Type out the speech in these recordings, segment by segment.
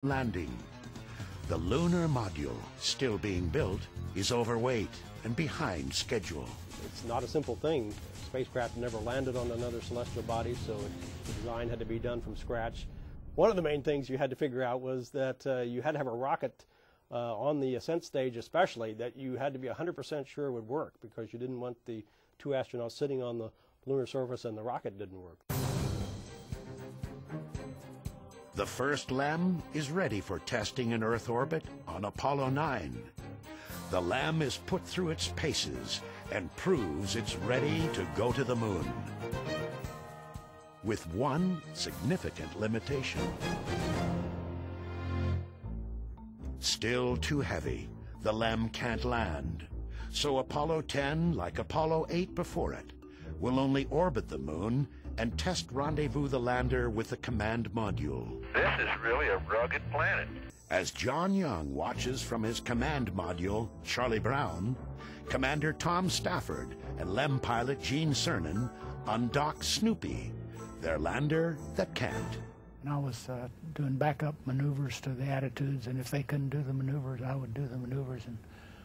landing. The lunar module, still being built, is overweight and behind schedule. It's not a simple thing. Spacecraft never landed on another celestial body, so the design had to be done from scratch. One of the main things you had to figure out was that you had to have a rocket on the ascent stage especially that you had to be 100% sure would work, because you didn't want the two astronauts sitting on the lunar surface and the rocket didn't work. The first LEM is ready for testing in Earth orbit on Apollo 9. The LEM is put through its paces and proves it's ready to go to the moon. With one significant limitation. Still too heavy, the LEM can't land. So Apollo 10, like Apollo 8 before it, will only orbit the moon and test rendezvous the lander with the command module. This is really a rugged planet. As John Young watches from his command module, Charlie Brown, Commander Tom Stafford and LEM pilot Gene Cernan undock Snoopy, their lander that can't. And I was doing backup maneuvers to the attitudes, and if they couldn't do the maneuvers, I would do the maneuvers and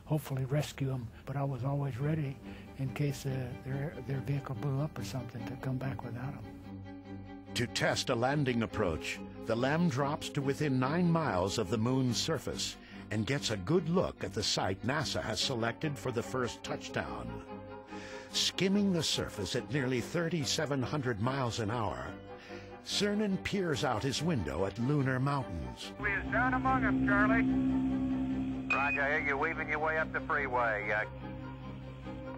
hopefully rescue them. But I was always ready in case their vehicle blew up or something to come back without them. To test a landing approach, the LEM drops to within 9 miles of the moon's surface and gets a good look at the site NASA has selected for the first touchdown. Skimming the surface at nearly 3,700 miles an hour, Cernan peers out his window at lunar mountains. We is down among them, Charlie. Roger, I hear you weaving your way up the freeway.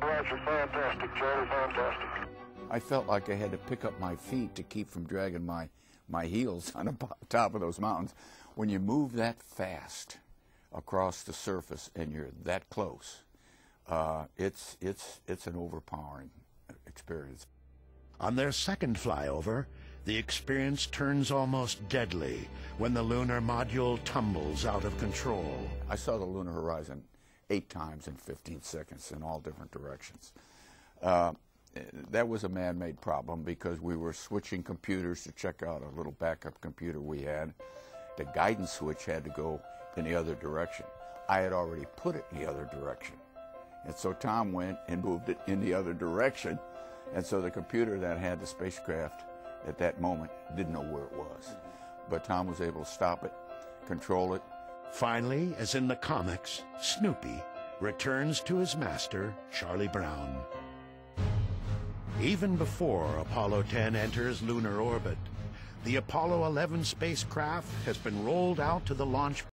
Roger, fantastic, Charlie, fantastic. I felt like I had to pick up my feet to keep from dragging my heels on the top of those mountains. When you move that fast across the surface and you're that close, it's an overpowering experience. On their second flyover, the experience turns almost deadly when the lunar module tumbles out of control. I saw the lunar horizon 8 times in 15 seconds in all different directions. That was a man-made problem because we were switching computers to check out a little backup computer we had. The guidance switch had to go in the other direction. I had already put it in the other direction. And so Tom went and moved it in the other direction. And so the computer that had the spacecraft at that moment didn't know where it was. But Tom was able to stop it, control it. Finally, as in the comics, Snoopy returns to his master, Charlie Brown. Even before Apollo 10 enters lunar orbit, the Apollo 11 spacecraft has been rolled out to the launch